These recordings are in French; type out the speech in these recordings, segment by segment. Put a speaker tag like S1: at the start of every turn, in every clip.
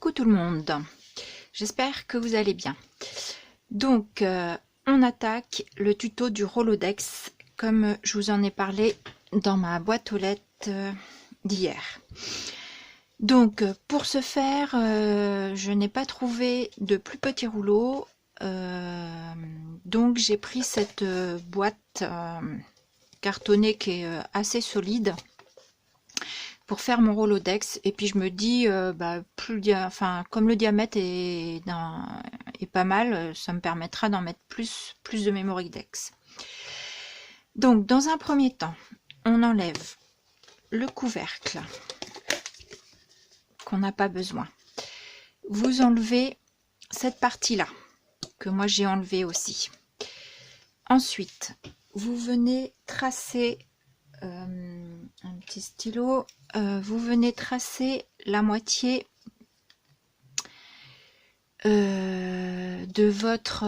S1: Coucou tout le monde, j'espère que vous allez bien. Donc on attaque le tuto du Rolodex comme je vous en ai parlé dans ma boîte aux lettres d'hier. Donc pour ce faire, je n'ai pas trouvé de plus petit rouleau, donc j'ai pris cette boîte cartonnée qui est assez solide pour faire mon Rolodex. Et puis je me dis comme le diamètre est pas mal, ça me permettra d'en mettre plus de memory dex. Donc dans un premier temps, on enlève le couvercle qu'on n'a pas besoin. Vous enlevez cette partie là que moi j'ai enlevé aussi. Ensuite vous venez tracer un petit stylo, vous venez tracer la moitié de votre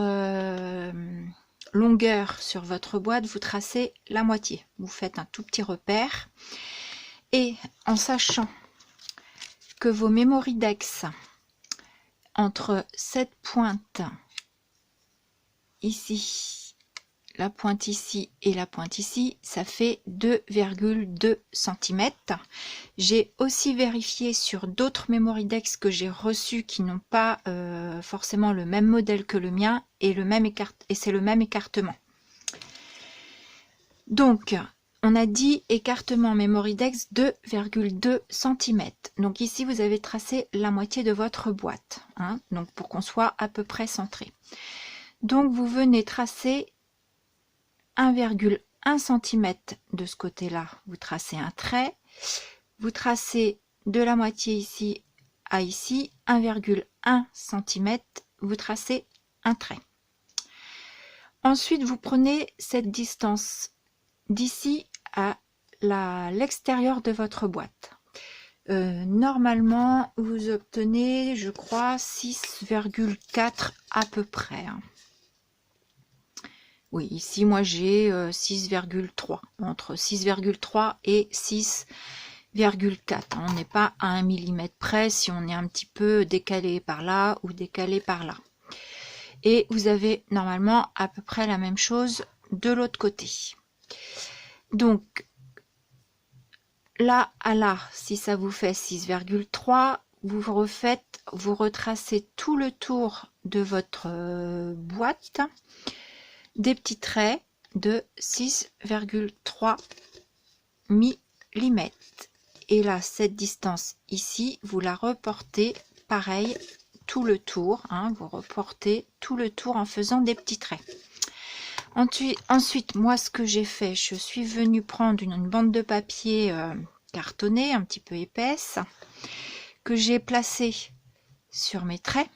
S1: longueur sur votre boîte. Vous tracez la moitié, vous faites un tout petit repère, et en sachant que vos memory dex entre cette pointe ici, la pointe ici et la pointe ici, ça fait 2,2 cm. J'ai aussi vérifié sur d'autres memory dex que j'ai reçus qui n'ont pas forcément le même modèle que le mien et c'est le même écartement. Donc on a dit écartement memory dex 2,2 cm. Donc ici vous avez tracé la moitié de votre boîte, hein, donc pour qu'on soit à peu près centré. Donc vous venez tracer 1,1 cm de ce côté-là, vous tracez un trait, vous tracez de la moitié ici à ici, 1,1 cm, vous tracez un trait. Ensuite, vous prenez cette distance d'ici à l'extérieur de votre boîte. Normalement, vous obtenez, je crois, 6,4 à peu près. Oui, ici, moi, j'ai 6,3. Entre 6,3 et 6,4. On n'est pas à 1 mm près si on est un petit peu décalé par là ou décalé par là. Et vous avez normalement à peu près la même chose de l'autre côté. Donc, là à là, si ça vous fait 6,3, vous retracez tout le tour de votre boîte, des petits traits de 6,3 mm. Et là, cette distance ici, vous la reportez pareil tout le tour, hein, vous reportez tout le tour en faisant des petits traits. Ensuite, moi, ce que j'ai fait, je suis venue prendre une bande de papier cartonnée, un petit peu épaisse, que j'ai placée sur mes traits,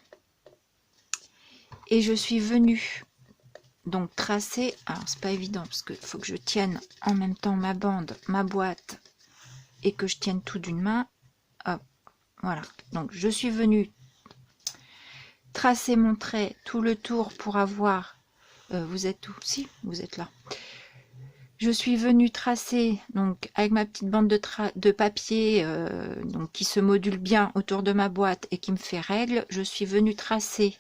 S1: et je suis venue donc tracer. Alors c'est pas évident parce qu'il faut que je tienne en même temps ma bande, ma boîte, et que je tienne tout d'une main. Hop, voilà, donc je suis venue tracer mon trait tout le tour pour avoir vous êtes où? Si, vous êtes là. Je suis venue tracer donc avec ma petite bande de papier donc qui se module bien autour de ma boîte et qui me fait règle. Je suis venue tracer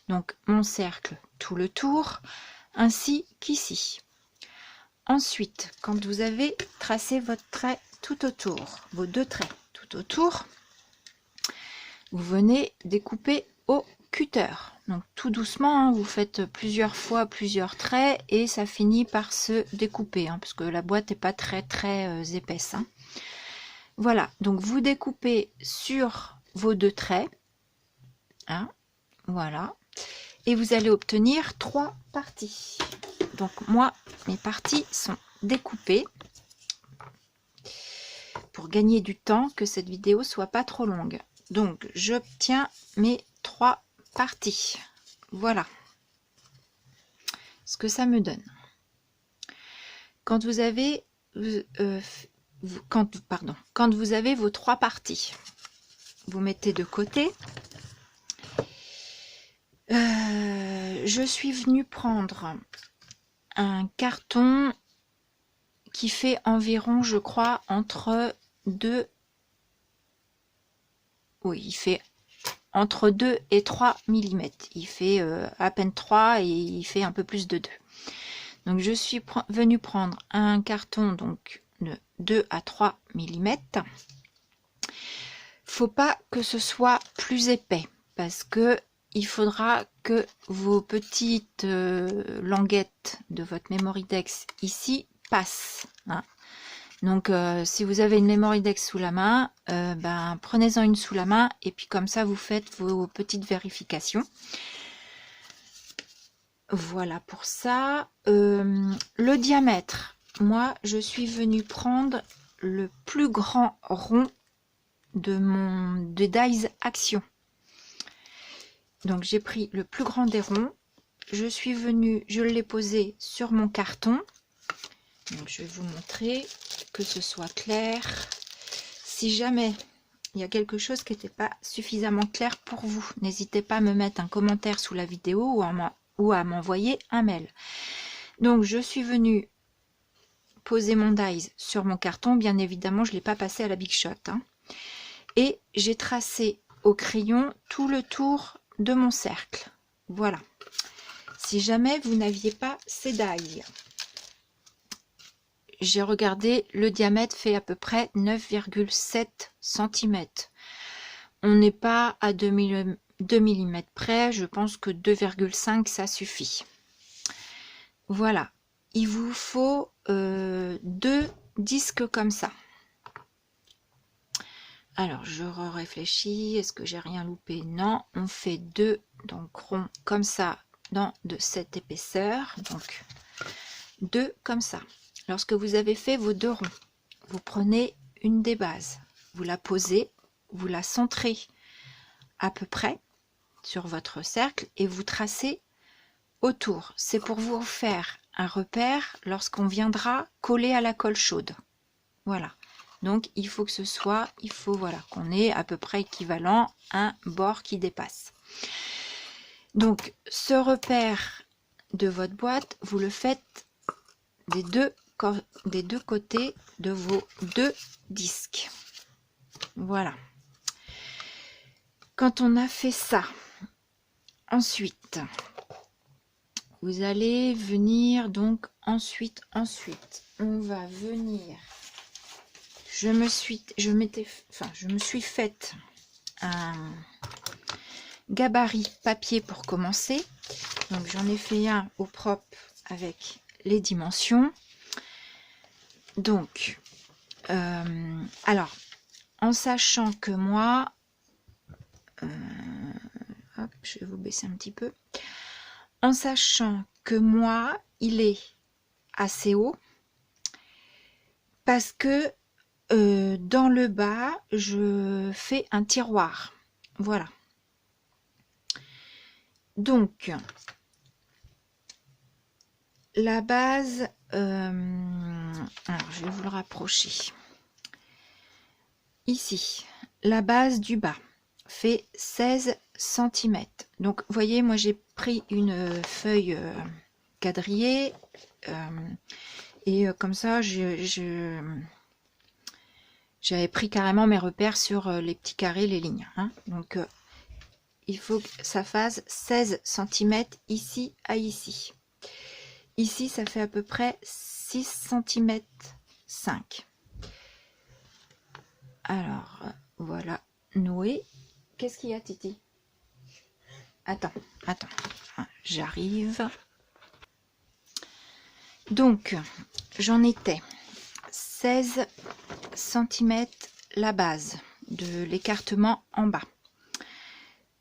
S1: donc mon cercle tout le tour, ainsi qu'ici. Ensuite, quand vous avez tracé votre trait tout autour, vos deux traits tout autour, vous venez découper au cutter. Donc tout doucement, hein, vous faites plusieurs fois plusieurs traits et ça finit par se découper, hein, parce que la boîte n'est pas très épaisse. Hein. Voilà, donc vous découpez sur vos deux traits, hein, voilà, et vous allez obtenir 3 parties. Donc moi, mes parties sont découpées pour gagner du temps, que cette vidéo soit pas trop longue. Donc j'obtiens mes 3 parties. Voilà ce que ça me donne. Quand vous avez quand vous avez vos 3 parties, vous mettez de côté. Je suis venue prendre un carton qui fait environ, je crois, entre 2... Oui, il fait entre 2 et 3 mm. Il fait à peine 3 et il fait un peu plus de 2. Donc je suis venue prendre un carton donc de 2 à 3 mm. Faut pas que ce soit plus épais parce que il faudra que vos petites languettes de votre Memorydex ici passent. Hein. Donc si vous avez une Memorydex sous la main, ben, prenez-en une sous la main et puis comme ça vous faites vos petites vérifications. Voilà pour ça. Le diamètre, moi je suis venue prendre le plus grand rond de Dies Action. Donc j'ai pris le plus grand des ronds, je suis venue, je l'ai posé sur mon carton. Donc je vais vous montrer que ce soit clair. Si jamais il y a quelque chose qui n'était pas suffisamment clair pour vous, n'hésitez pas à me mettre un commentaire sous la vidéo ou à m'envoyer un mail. Donc je suis venue poser mon dies sur mon carton, bien évidemment je ne l'ai pas passé à la Big Shot. Hein. Et j'ai tracé au crayon tout le tour de mon cercle. Voilà. Si jamais vous n'aviez pas ces dies, j'ai regardé, le diamètre fait à peu près 9,7 cm. On n'est pas à 2 mm près, je pense que 2,5 ça suffit. Voilà, il vous faut 2 disques comme ça. Alors, je réfléchis, est-ce que j'ai rien loupé? Non, on fait 2 donc ronds comme ça, de cette épaisseur, donc 2 comme ça. Lorsque vous avez fait vos 2 ronds, vous prenez une des bases, vous la posez, vous la centrez à peu près sur votre cercle et vous tracez autour. C'est pour vous faire un repère lorsqu'on viendra coller à la colle chaude. Voilà. Donc il faut que ce soit, voilà, qu'on ait à peu près équivalent un bord qui dépasse. Donc ce repère de votre boîte, vous le faites des deux côtés de vos 2 disques. Voilà. Quand on a fait ça, ensuite, vous allez venir donc ensuite, on va venir. Je me suis faite un gabarit papier pour commencer. Donc j'en ai fait un au propre avec les dimensions. Donc, alors, en sachant que moi, hop, je vais vous baisser un petit peu. En sachant que moi, il est assez haut parce que dans le bas, je fais un tiroir. Voilà. Donc, la base, alors je vais vous le rapprocher. Ici, la base du bas fait 16 cm. Donc, vous voyez, moi j'ai pris une feuille quadrillée et comme ça, j'avais pris carrément mes repères sur les petits carrés, les lignes. Hein. Donc, il faut que ça fasse 16 cm ici à ici. Ici, ça fait à peu près 6 cm 5. Alors, voilà, noué. Qu'est-ce qu'il y a, Titi? Attends, j'arrive. Donc, j'en étais 16 cm la base de l'écartement en bas.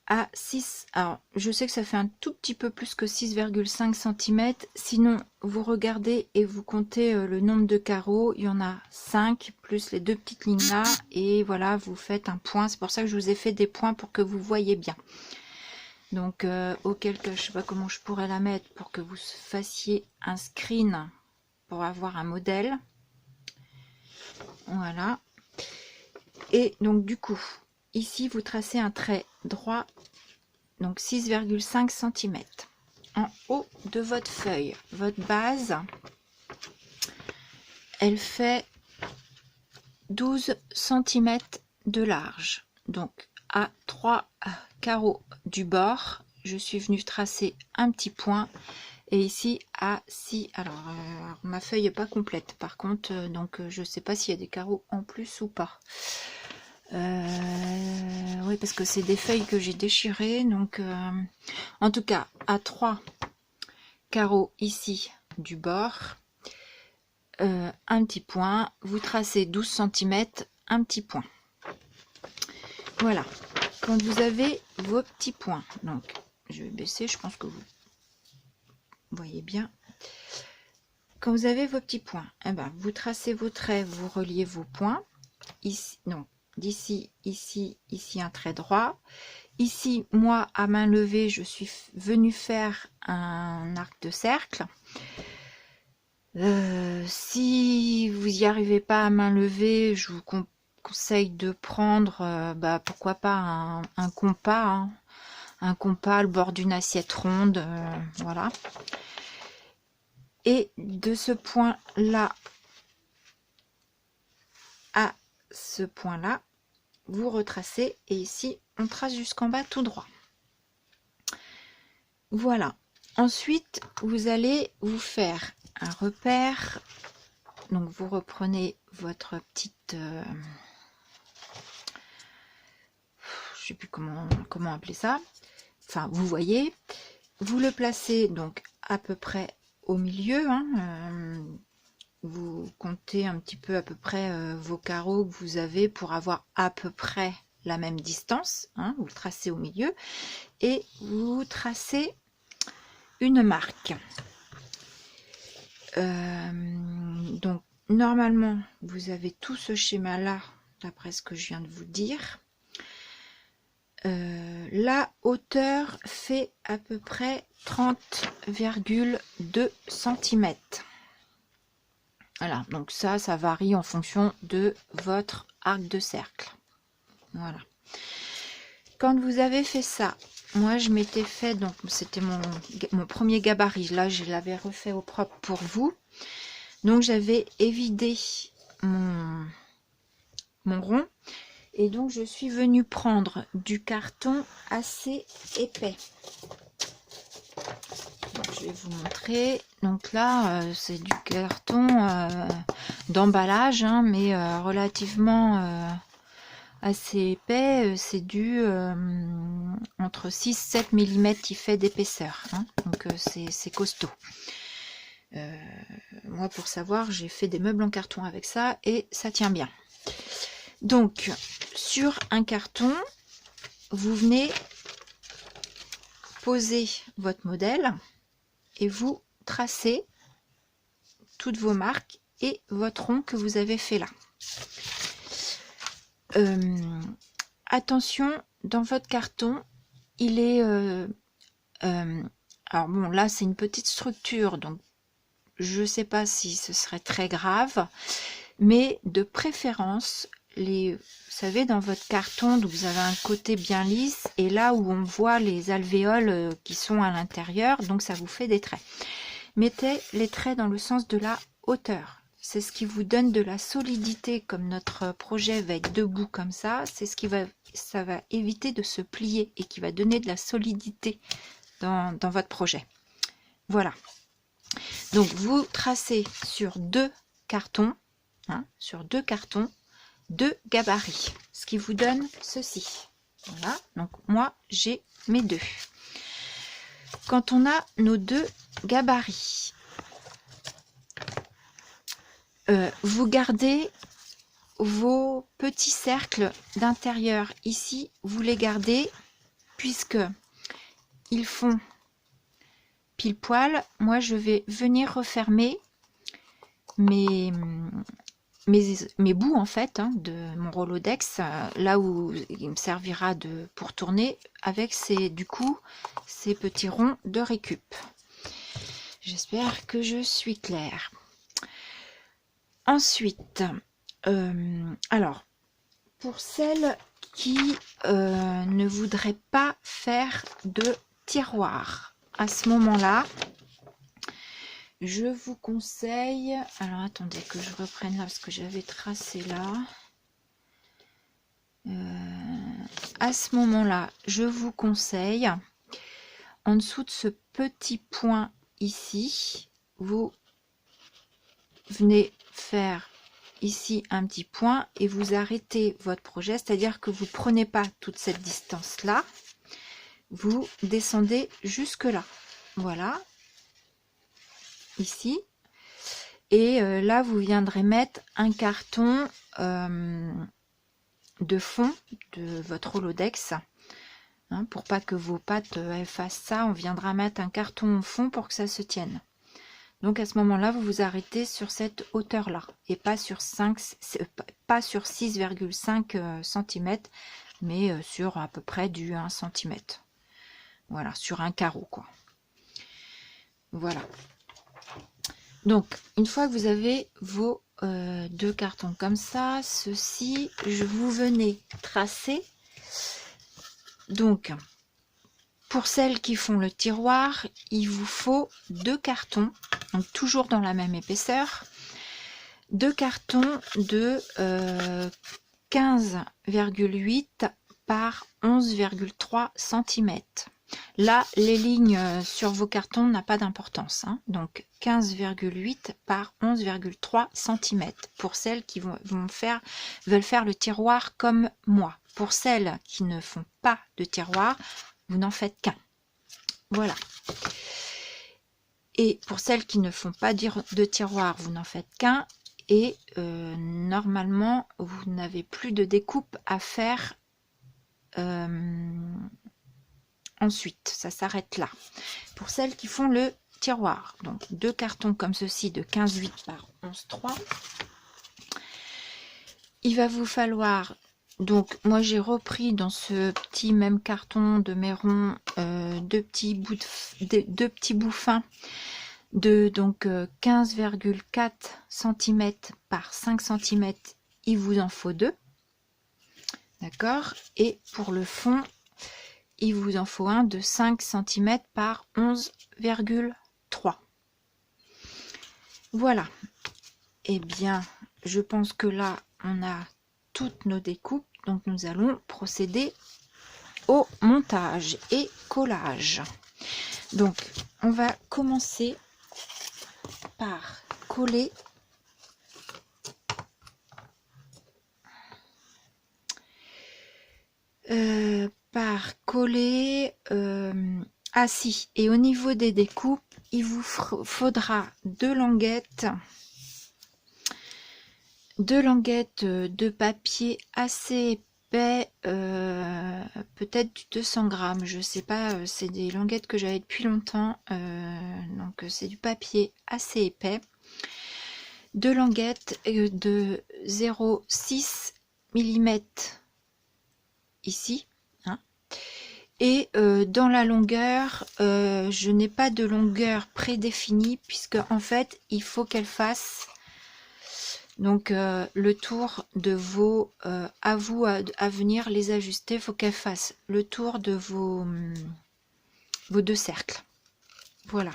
S1: À 6, alors je sais que ça fait un tout petit peu plus que 6,5 cm, sinon vous regardez et vous comptez le nombre de carreaux, il y en a 5 plus les 2 petites lignes là, et voilà, vous faites un point. C'est pour ça que je vous ai fait des points pour que vous voyez bien. Donc auquel cas, je sais pas comment je pourrais la mettre pour que vous fassiez un screen pour avoir un modèle. Voilà. Et donc du coup, ici vous tracez un trait droit, donc 6,5 cm en haut de votre feuille. Votre base, elle fait 12 cm de large, donc à 3 carreau du bord, je suis venue tracer un petit point. Et ici à 6, alors ma feuille n'est pas complète par contre, donc je ne sais pas s'il y a des carreaux en plus ou pas. Oui, parce que c'est des feuilles que j'ai déchirées, donc en tout cas à 3 carreaux ici du bord, un petit point, vous tracez 12 cm, un petit point. Voilà, quand vous avez vos petits points, donc je vais baisser, je pense que vous voyez bien. Quand vous avez vos petits points, eh ben, vous tracez vos traits, vous reliez vos points. Ici, non, d'ici, ici, ici un trait droit. Ici, moi, à main levée, je suis venue faire un arc de cercle. Si vous n'y arrivez pas à main levée, je vous conseille de prendre, pourquoi pas un compas, hein. Un compas, le bord d'une assiette ronde, voilà. Et de ce point-là à ce point-là, vous retracez et ici, on trace jusqu'en bas tout droit. Voilà. Ensuite, vous allez vous faire un repère. Donc, vous reprenez votre petite... je sais plus comment appeler ça. Enfin, vous voyez. Vous le placez donc à peu près au milieu, hein, vous comptez un petit peu à peu près vos carreaux que vous avez pour avoir à peu près la même distance, hein, vous le tracez au milieu et vous tracez une marque. Donc normalement vous avez tout ce schéma là d'après ce que je viens de vous dire. La hauteur fait à peu près 30,2 cm. Voilà, donc ça varie en fonction de votre arc de cercle. Voilà. Quand vous avez fait ça, moi je m'étais fait, donc c'était mon premier gabarit. Là, je l'avais refait au propre pour vous. Donc j'avais évidé mon rond. Et donc je suis venue prendre du carton assez épais. Donc, je vais vous montrer. Donc là, c'est du carton d'emballage, hein, mais relativement assez épais. C'est du entre 6-7 mm qui fait d'épaisseur. Hein, donc c'est costaud. Moi, pour savoir, j'ai fait des meubles en carton avec ça et ça tient bien. Donc, sur un carton, vous venez poser votre modèle et vous tracez toutes vos marques et votre rond que vous avez fait là. Attention, dans votre carton, il est... alors bon, là, c'est une petite structure, donc je ne sais pas si ce serait très grave, mais de préférence, vous savez, dans votre carton, vous avez un côté bien lisse, et là où on voit les alvéoles qui sont à l'intérieur, donc ça vous fait des traits. Mettez les traits dans le sens de la hauteur. C'est ce qui vous donne de la solidité, comme notre projet va être debout comme ça, c'est ce qui ça va éviter de se plier et qui va donner de la solidité dans votre projet. Voilà. Donc vous tracez sur deux cartons, hein, deux gabarits, ce qui vous donne ceci. Voilà, donc moi j'ai mes deux. Quand on a nos deux gabarits, vous gardez vos petits cercles d'intérieur ici, vous les gardez puisque ils font pile poil. Moi je vais venir refermer mes bouts en fait, hein, de mon Rolodex, là où il me servira pour tourner avec du coup ces petits ronds de récup. J'espère que je suis claire. Ensuite, alors pour celles qui ne voudraient pas faire de tiroir à ce moment-là, je vous conseille, alors attendez que je reprenne là parce que j'avais tracé là. à ce moment-là, je vous conseille, en dessous de ce petit point ici, vous venez faire ici un petit point et vous arrêtez votre projet, c'est-à-dire que vous prenez pas toute cette distance là, vous descendez jusque là, voilà, ici, et là vous viendrez mettre un carton de fond de votre holodex, hein, pour pas que vos pattes effacent ça, on viendra mettre un carton au fond pour que ça se tienne. Donc à ce moment-là, vous vous arrêtez sur cette hauteur-là et pas sur 6,5 cm, mais sur à peu près du 1 cm. Voilà, sur un carreau, quoi. Voilà. Donc, une fois que vous avez vos deux cartons comme ça, ceci, vous venez tracer. Donc, pour celles qui font le tiroir, il vous faut 2 cartons, donc toujours dans la même épaisseur, 2 cartons de 15,8 par 11,3 cm. Là, les lignes sur vos cartons n'ont pas d'importance, hein. Donc 15,8 par 11,3 cm pour celles qui veulent faire le tiroir comme moi. Pour celles qui ne font pas de tiroir, vous n'en faites qu'un. Voilà. Et pour celles qui ne font pas de tiroir, vous n'en faites qu'un. Et normalement, vous n'avez plus de découpe à faire ensuite. Ça s'arrête là. Pour celles qui font le tiroir, donc 2 cartons comme ceci de 15,8 par 11,3. Il va vous falloir... Donc, moi, j'ai repris dans ce petit même carton de Mehron deux petits bouts fins de donc 15,4 cm par 5 cm. Il vous en faut 2. D'accord? Et pour le fond, il vous en faut un de 5 cm par 11,3. Voilà. Eh bien, je pense que là, on a toutes nos découpes, donc nous allons procéder au montage et collage. Donc on va commencer par coller assis, et au niveau des découpes, il vous faudra 2 languettes de papier assez épais, peut-être du 200 grammes, je sais pas, c'est des languettes que j'avais depuis longtemps, donc c'est du papier assez épais. 2 languettes de 0,6 mm ici, hein. Et dans la longueur, je n'ai pas de longueur prédéfinie, puisque en fait il faut qu'elle fasse donc le tour de vos, à vous à venir les ajuster, il faut qu'elle fasse le tour de vos 2 cercles. Voilà.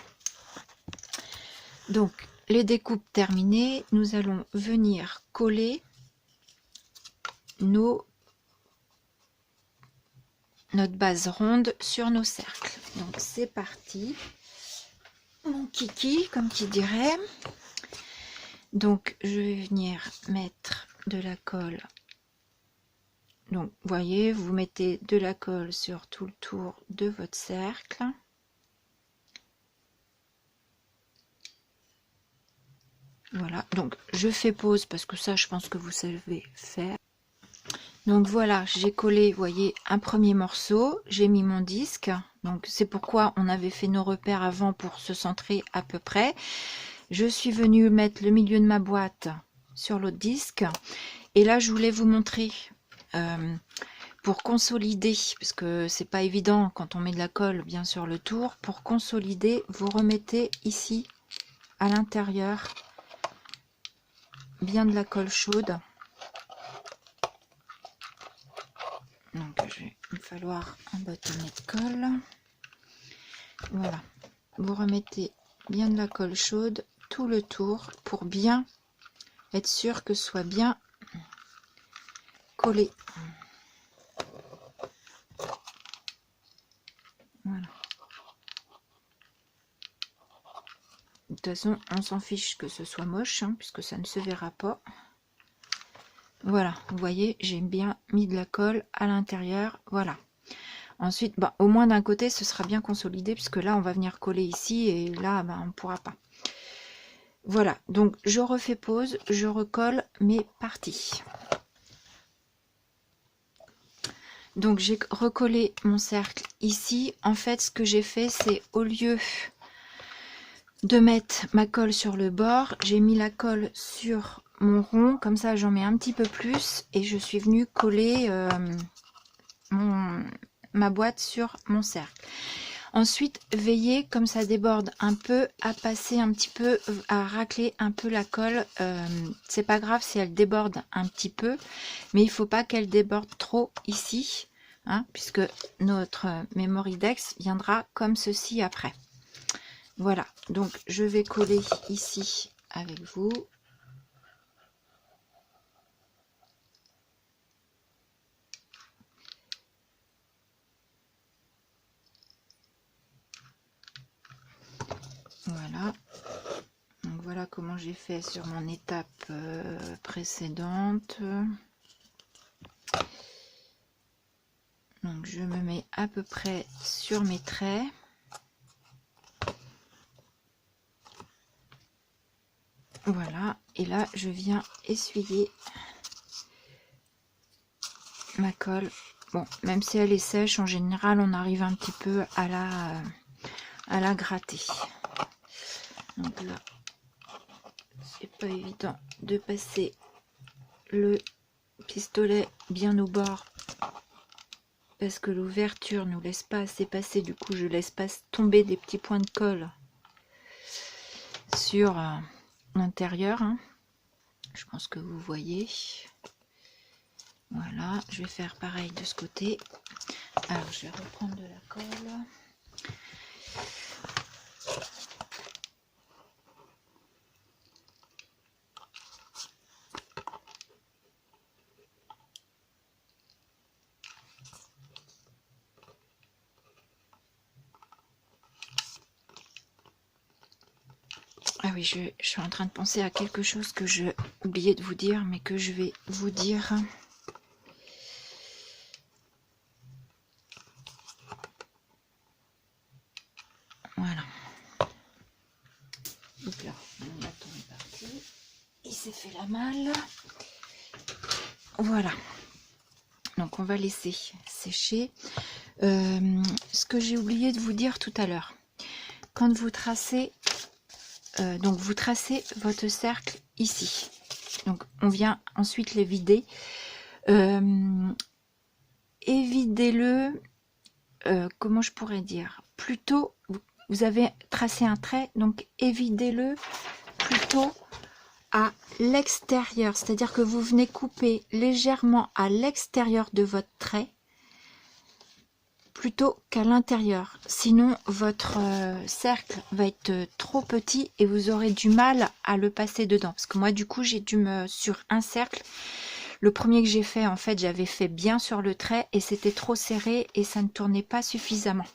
S1: Donc les découpes terminées, nous allons venir coller notre base ronde sur nos cercles. Donc c'est parti, mon kiki, comme qui dirait. Donc je vais venir mettre de la colle. Donc vous voyez, vous mettez de la colle sur tout le tour de votre cercle. Voilà, donc je fais pause parce que ça je pense que vous savez faire. Donc voilà, j'ai collé, vous voyez, un premier morceau, j'ai mis mon disque. Donc c'est pourquoi on avait fait nos repères avant, pour se centrer à peu près. Je suis venue mettre le milieu de ma boîte sur l'autre disque. Et là, je voulais vous montrer, pour consolider, parce que c'est pas évident quand on met de la colle bien sur le tour. Pour consolider, vous remettez ici, à l'intérieur, bien de la colle chaude. Donc, il va me falloir un bâtonnet de colle. Voilà. Vous remettez bien de la colle chaude tout le tour pour bien être sûr que ce soit bien collé. toute façon, on s'en fiche que ce soit moche, hein, puisque ça ne se verra pas. Voilà, vous voyez, j'ai bien mis de la colle à l'intérieur. Voilà. Ensuite, bah, au moins d'un côté, ce sera bien consolidé, puisque là, on va venir coller ici, et là, bah, on ne pourra pas. Voilà, donc je refais pause, je recolle mes parties. Donc j'ai recollé mon cercle ici. En fait, ce que j'ai fait, c'est au lieu de mettre ma colle sur le bord, j'ai mis la colle sur mon rond, comme ça j'en mets un petit peu plus, et je suis venue coller ma boîte sur mon cercle. Ensuite, veillez, comme ça déborde un peu, à passer un petit peu, à racler un peu la colle. C'est pas grave si elle déborde un petit peu, mais il faut pas qu'elle déborde trop ici, hein, puisque notre Memoridex viendra comme ceci après. Voilà, donc je vais coller ici avec vous. Voilà, donc voilà comment j'ai fait sur mon étape précédente. Donc je me mets à peu près sur mes traits. Voilà, et là je viens essuyer ma colle. Bon, même si elle est sèche, en général on arrive un petit peu à la gratter. Donc là, c'est pas évident de passer le pistolet bien au bord parce que l'ouverture ne nous laisse pas assez passer. Du coup, je laisse pas tomber des petits points de colle sur l'intérieur. Hein. Je pense que vous voyez. Voilà, je vais faire pareil de ce côté. Alors, je vais reprendre de la colle. Ah oui, je suis en train de penser à quelque chose que j'ai oublié de vous dire, mais que je vais vous dire. Voilà. Donc là, mon bâton est parti. Il s'est fait la malle. Voilà. Donc on va laisser sécher. Ce que j'ai oublié de vous dire tout à l'heure. Quand vous tracez, donc vous tracez votre cercle ici. Donc on vient ensuite les vider. Évidez-le, comment je pourrais dire, plutôt vous avez tracé un trait, donc évidez-le plutôt à l'extérieur, c'est-à-dire que vous venez couper légèrement à l'extérieur de votre trait plutôt qu'à l'intérieur, sinon votre cercle va être trop petit et vous aurez du mal à le passer dedans, parce que moi du coup j'ai dû sur un cercle, le premier que j'ai fait, en fait j'avais fait bien sur le trait et c'était trop serré et ça ne tournait pas suffisamment.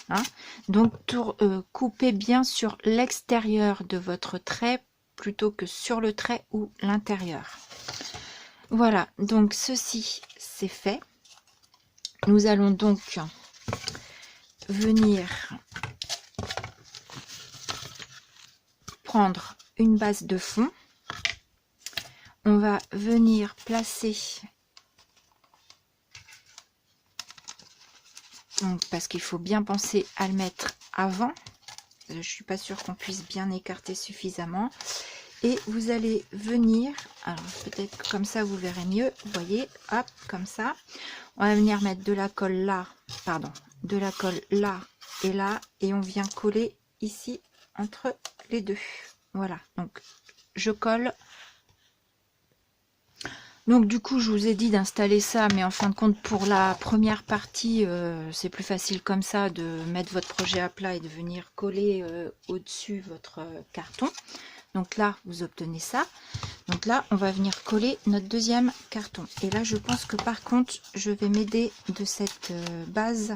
S1: Hein, donc coupez bien sur l'extérieur de votre trait plutôt que sur le trait ou l'intérieur. Voilà, donc ceci c'est fait. Nous allons donc venir prendre une base de fond. On va venir placer, donc parce qu'il faut bien penser à le mettre avant. Je suis pas sûre qu'on puisse bien écarter suffisamment. Et vous allez venir, alors peut-être comme ça vous verrez mieux, vous voyez, hop, comme ça. On va venir mettre de la colle là, pardon, de la colle là, et on vient coller ici entre les deux. Voilà, donc je colle. Donc du coup, je vous ai dit d'installer ça, mais en fin de compte, pour la première partie, c'est plus facile comme ça de mettre votre projet à plat et de venir coller au-dessus votre carton. Donc là, vous obtenez ça. Donc là, on va venir coller notre deuxième carton. Et là, je pense que par contre, je vais m'aider de cette base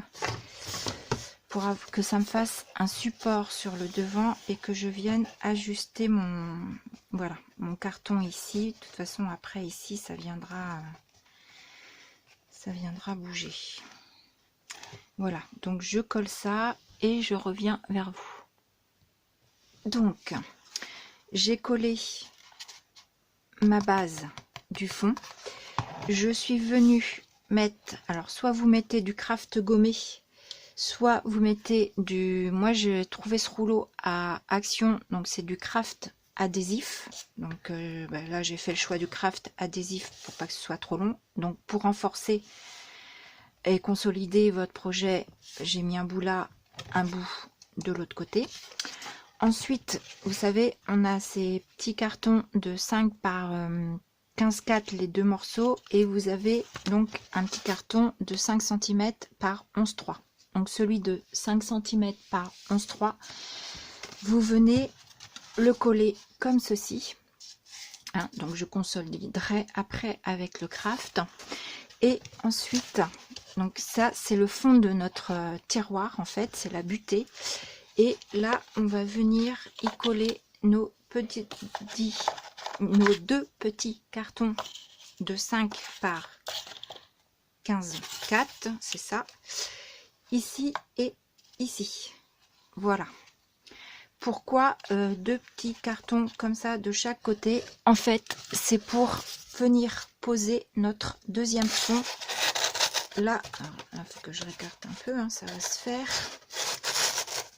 S1: que ça me fasse un support sur le devant et que je vienne ajuster mon, voilà, mon carton ici. De toute façon, après ici, ça viendra bouger. Voilà, donc je colle ça et je reviens vers vous. Donc, j'ai collé ma base du fond. Je suis venue mettre, alors soit vous mettez du craft gommé, soit vous mettez du, moi j'ai trouvé ce rouleau à Action, donc c'est du craft adhésif. Donc là j'ai fait le choix du craft adhésif pour pas que ce soit trop long. Donc pour renforcer et consolider votre projet, j'ai mis un bout là, un bout de l'autre côté. Ensuite, vous savez, on a ces petits cartons de 5 par 15,4 les deux morceaux, et vous avez donc un petit carton de 5 cm par 11,3. Donc celui de 5 cm par 11,3, vous venez le coller comme ceci. Hein, donc je consoliderai après avec le craft. Et ensuite, donc ça c'est le fond de notre tiroir, en fait, c'est la butée. Et là, on va venir y coller nos deux petits cartons de 5 par 15,4, c'est ça, ici et ici. Voilà. Pourquoi deux petits cartons comme ça de chaque côté? En fait, c'est pour venir poser notre deuxième fond. Là, il faut que je récarte un peu, hein, ça va se faire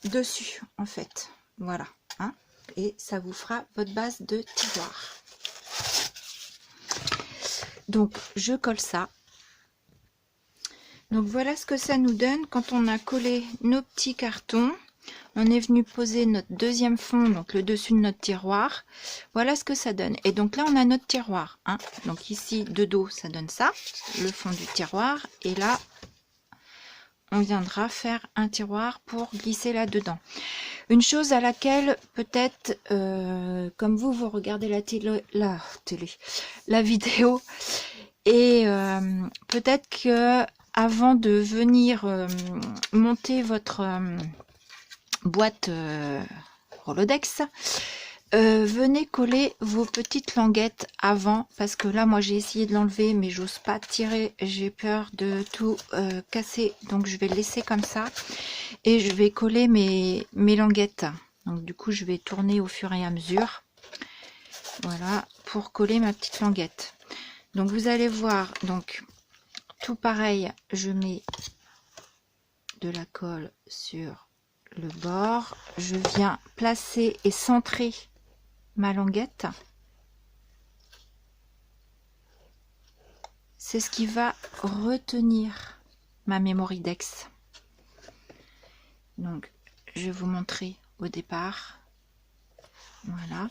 S1: dessus, en fait. Voilà. Hein, et ça vous fera votre base de tiroir. Donc, je colle ça. Donc, voilà ce que ça nous donne quand on a collé nos petits cartons. On est venu poser notre deuxième fond, donc le dessus de notre tiroir. Voilà ce que ça donne. Et donc là, on a notre tiroir. Hein. Donc ici, de dos, ça donne ça, le fond du tiroir. Et là, on viendra faire un tiroir pour glisser là-dedans. Une chose à laquelle peut-être, comme vous regardez la vidéo, et peut-être que avant de venir monter votre boîte Rolodex, venez coller vos petites languettes avant, parce que là moi j'ai essayé de l'enlever mais j'ose pas tirer, j'ai peur de tout casser, donc je vais le laisser comme ça et je vais coller mes languettes. Donc du coup je vais tourner au fur et à mesure, voilà, pour coller ma petite languette. Donc vous allez voir, donc tout pareil, je mets de la colle sur le bord, je viens placer et centrer ma languette. C'est ce qui va retenir ma Mémoridex. Donc je vais vous montrer au départ. Voilà, vous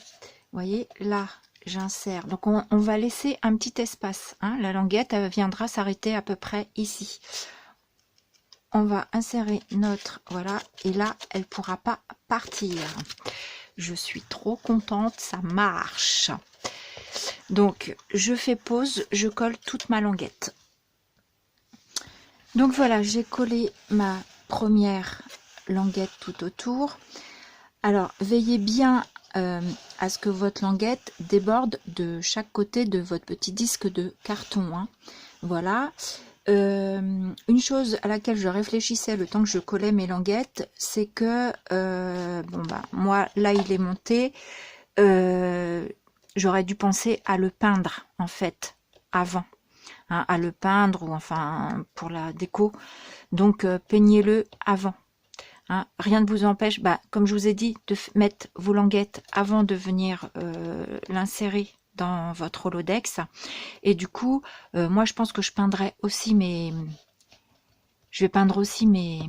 S1: voyez là j'insère, donc on va laisser un petit espace, hein. La languette elle viendra s'arrêter à peu près ici. On va insérer notre, voilà, et là elle pourra pas partir. Je suis trop contente, ça marche. Donc je fais pause, je colle toute ma languette. Donc voilà, j'ai collé ma première languette tout autour. Alors veillez bien à ce que votre languette déborde de chaque côté de votre petit disque de carton, hein. Voilà. Une chose à laquelle je réfléchissais le temps que je collais mes languettes, c'est que bon bah moi là il est monté, j'aurais dû penser à le peindre en fait avant, hein, à le peindre, ou enfin pour la déco. Donc peignez-le avant. Hein, rien ne vous empêche, bah, comme je vous ai dit, de mettre vos languettes avant de venir l'insérer dans votre Rolodex. Et du coup, moi je pense que je peindrai aussi mes... Je vais peindre aussi mes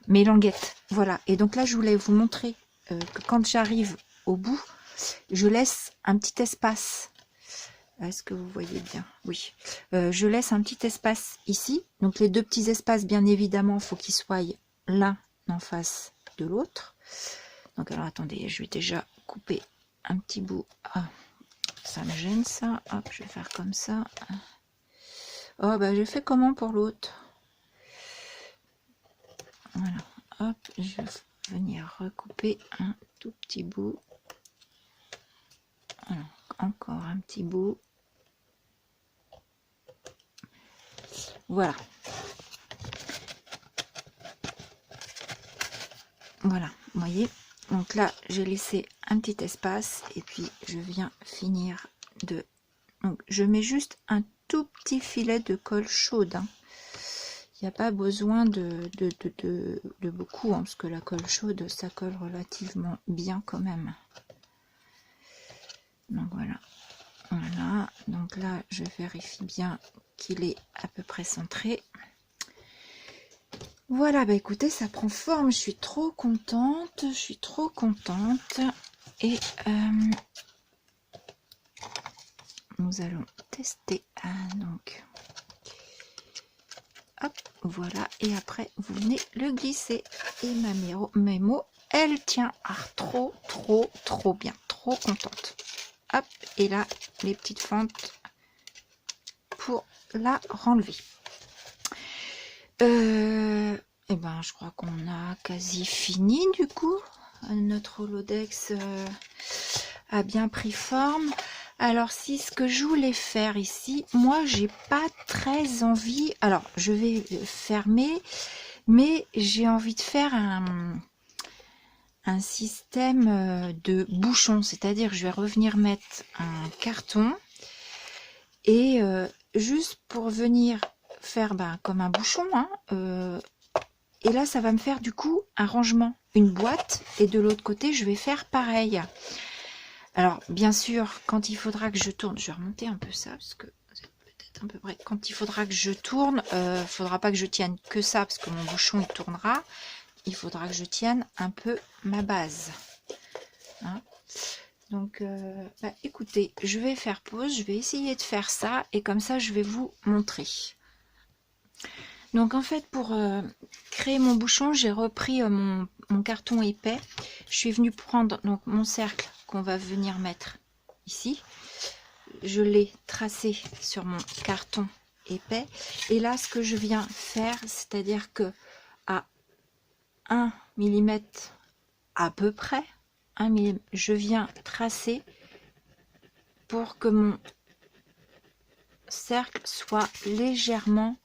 S1: languettes. Voilà. Et donc là, je voulais vous montrer que quand j'arrive au bout, je laisse un petit espace. Est-ce que vous voyez bien? Oui. Je laisse un petit espace ici. Donc les deux petits espaces, bien évidemment, il faut qu'ils soient l'un en face de l'autre. Donc alors attendez, je vais déjà couper un petit bout. Ah, ça me gêne ça. Hop, je vais faire comme ça. Oh bah j'ai fait comment pour l'autre? Voilà, hop, je vais venir recouper un tout petit bout. Voilà, encore un petit bout. Voilà. Voilà, vous voyez. Donc là, j'ai laissé un petit espace et puis je viens finir de... Donc je mets juste un tout petit filet de colle chaude. Hein. Il n'y a pas besoin de beaucoup, hein, parce que la colle chaude, ça colle relativement bien quand même. Donc voilà. Voilà. Donc là, je vérifie bien qu'il est à peu près centré. Voilà, bah écoutez, ça prend forme. Je suis trop contente. Je suis trop contente. Et nous allons tester. Donc... Hop, voilà, et après vous venez le glisser. Et ma Mémo, elle tient trop bien, trop contente. Hop, et là, les petites fentes pour la renlever. Et ben, je crois qu'on a quasi fini du coup. Notre holodex a bien pris forme. Alors si ce que je voulais faire ici, moi j'ai pas très envie, alors je vais fermer, mais j'ai envie de faire un système de bouchon, c'est-à-dire je vais revenir mettre un carton et juste pour venir faire comme un bouchon, hein, et là ça va me faire du coup un rangement, une boîte, et de l'autre côté je vais faire pareil. Alors, bien sûr, quand il faudra que je tourne, je vais remonter un peu ça, parce que vous êtes peut-être un peu près. Quand il faudra que je tourne, il faudra pas que je tienne que ça, parce que mon bouchon, il tournera. Il faudra que je tienne un peu ma base. Hein, donc, écoutez, je vais faire pause, je vais essayer de faire ça, et comme ça, je vais vous montrer. Donc, en fait, pour créer mon bouchon, j'ai repris mon carton épais. Je suis venue prendre donc mon cercle qu'on va venir mettre ici. Je l'ai tracé sur mon carton épais. Et là, ce que je viens faire, c'est-à-dire que à 1 mm à peu près, 1 mm, je viens tracer pour que mon cercle soit légèrement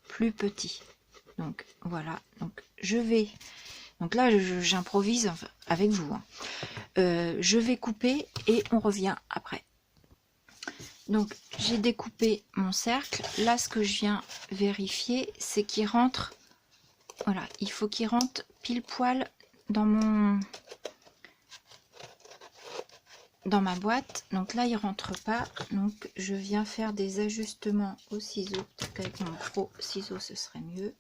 S1: plus petit. Donc voilà, donc je vais... Donc là, j'improvise avec vous. Hein. Je vais couper et on revient après. Donc, j'ai découpé mon cercle. Là, ce que je viens vérifier, c'est qu'il rentre... Voilà, il faut qu'il rentre pile poil dans ma boîte. Donc là, il rentre pas. Donc, je viens faire des ajustements au ciseau. Peut-être qu'avec mon gros ciseau, ce serait mieux.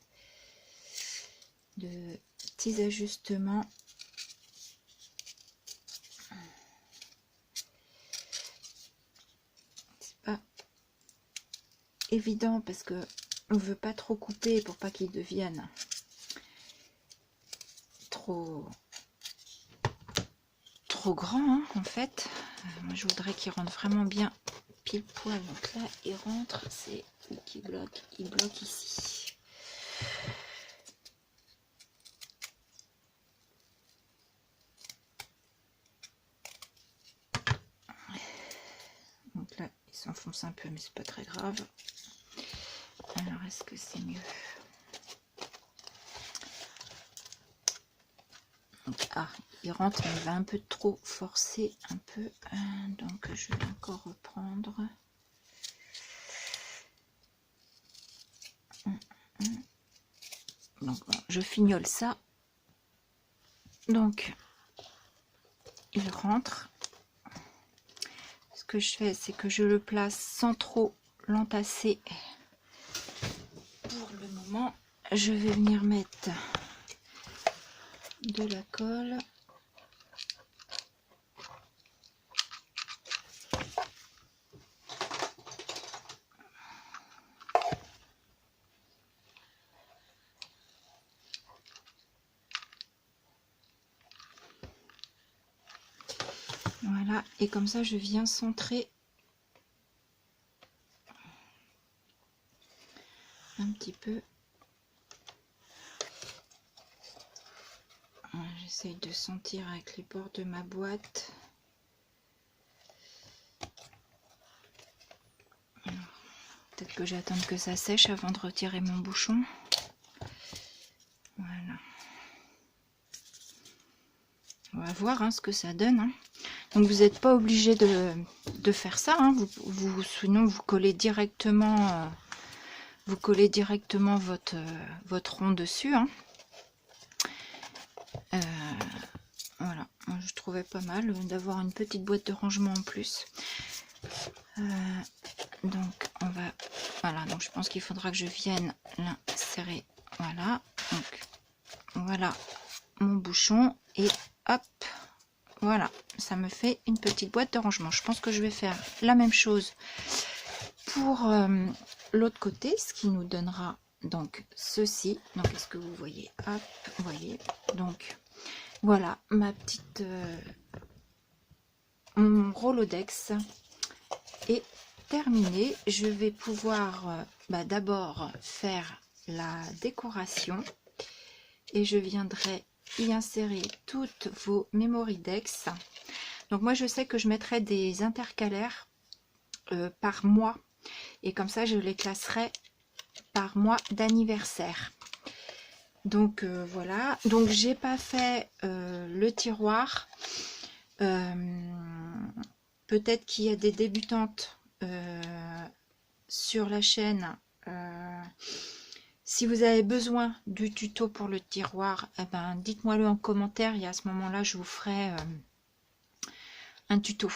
S1: De petits ajustements. Évident parce que on veut pas trop couper pour pas qu'ils deviennent trop grands, hein, en fait. Moi je voudrais qu'ils rentrent vraiment bien pile poil. Donc là il rentre, c'est qui bloque, il bloque ici. Donc là il s'enfonce un peu mais c'est pas très grave. Alors est-ce que c'est mieux? Donc, il rentre mais il va un peu trop forcer un peu, donc je vais encore reprendre. Donc bon, je fignole ça. Donc il rentre. Ce que je fais, c'est que je le place sans trop l'entasser. Pour le moment, je vais venir mettre de la colle. Voilà, et comme ça, je viens centrer un petit peu. J'essaye de sentir avec les bords de ma boîte. Peut-être que j'attends que ça sèche avant de retirer mon bouchon. Voilà. On va voir hein, ce que ça donne. Hein. Donc vous n'êtes pas obligé de faire ça. Hein. Sinon vous collez directement, votre rond dessus. Hein. Voilà, moi je trouvais pas mal d'avoir une petite boîte de rangement en plus. Donc on va, voilà, donc je pense qu'il faudra que je vienne l'insérer. Voilà, donc voilà mon bouchon et hop, voilà, ça me fait une petite boîte de rangement. Je pense que je vais faire la même chose pour l'autre côté, ce qui nous donnera donc ceci. Donc est-ce que vous voyez? Hop, vous voyez, donc voilà ma petite mon Rolodex est terminé. Je vais pouvoir d'abord faire la décoration et je viendrai y insérer toutes vos Memorydex. Donc moi je sais que je mettrai des intercalaires par mois et comme ça je les classerai par mois d'anniversaire. Donc voilà, donc j'ai pas fait le tiroir. Peut-être qu'il y a des débutantes sur la chaîne. Si vous avez besoin du tuto pour le tiroir, eh ben, dites-moi le en commentaire et à ce moment-là je vous ferai un tuto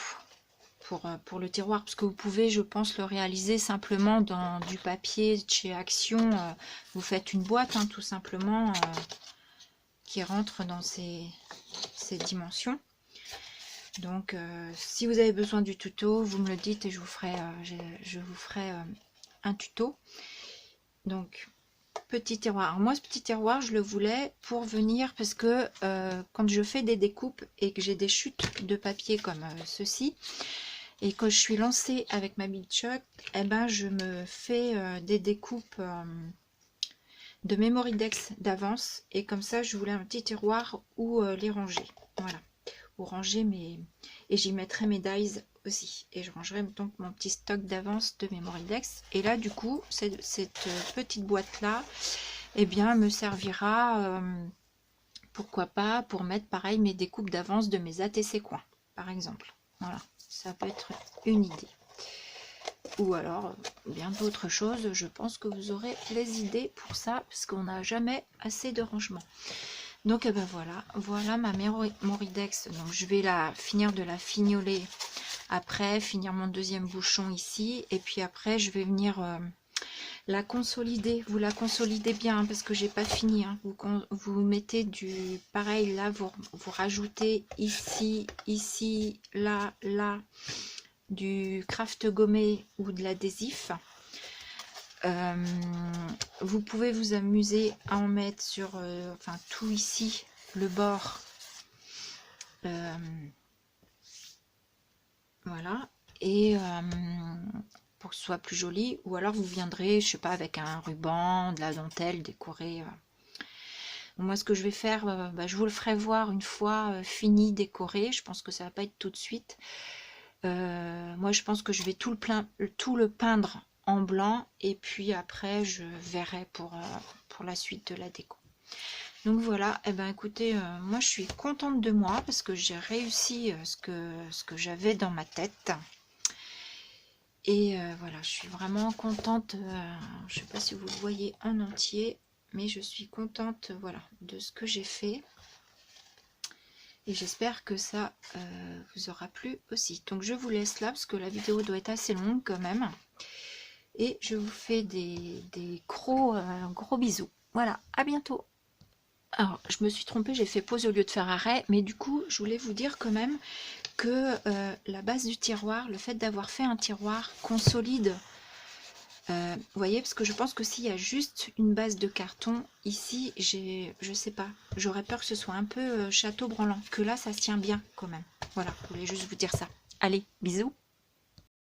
S1: pour le tiroir, parce que vous pouvez, je pense, le réaliser simplement dans du papier de chez Action. Vous faites une boîte tout simplement qui rentre dans ces dimensions. Donc si vous avez besoin du tuto, vous me le dites et je vous ferai un tuto. Donc petit tiroir. Alors, moi ce petit tiroir je le voulais pour venir parce que quand je fais des découpes et que j'ai des chutes de papier comme ceci et que je suis lancée avec ma Big Shot, eh ben je me fais des découpes de Memorydex d'avance et comme ça je voulais un petit tiroir où les ranger. Voilà, où ranger mes... et j'y mettrai mes dies aussi et je rangerai donc mon petit stock d'avance de Memorydex. Et là du coup cette petite boîte là eh bien me servira pourquoi pas pour mettre pareil mes découpes d'avance de mes ATC coins par exemple. Voilà, ça peut être une idée. Ou alors bien d'autres choses. Je pense que vous aurez les idées pour ça parce qu'on n'a jamais assez de rangement. Donc ben voilà ma Memorydex. Donc je vais finir de la fignoler après, finir mon deuxième bouchon ici et puis après je vais venir la consolider. Vous la consolidez bien parce que j'ai pas fini. Vous mettez du pareil là, vous rajoutez ici, là, du craft gommé ou de l'adhésif. Vous pouvez vous amuser à en mettre sur enfin tout ici le bord voilà, et pour que ce soit plus joli, ou alors vous viendrez je sais pas avec un ruban, de la dentelle décorée. Moi ce que je vais faire, je vous le ferai voir une fois fini décoré. Je pense que ça va pas être tout de suite. Moi je pense que je vais tout le peindre en blanc et puis après je verrai pour la suite de la déco. Donc voilà, et ben écoutez, moi je suis contente de moi parce que j'ai réussi ce que j'avais dans ma tête. Et voilà, je suis vraiment contente. Je sais pas si vous le voyez en entier, mais je suis contente voilà, de ce que j'ai fait. Et j'espère que ça vous aura plu aussi. Donc je vous laisse là parce que la vidéo doit être assez longue quand même. Et je vous fais des gros bisous. Voilà, à bientôt. Alors, je me suis trompée, j'ai fait pause au lieu de faire arrêt. Mais du coup, je voulais vous dire quand même que la base du tiroir, le fait d'avoir fait un tiroir consolide. Vous voyez, parce que je pense que s'il y a juste une base de carton, ici, je sais pas, j'aurais peur que ce soit un peu château branlant. Que là, ça se tient bien quand même. Voilà, je voulais juste vous dire ça. Allez, bisous.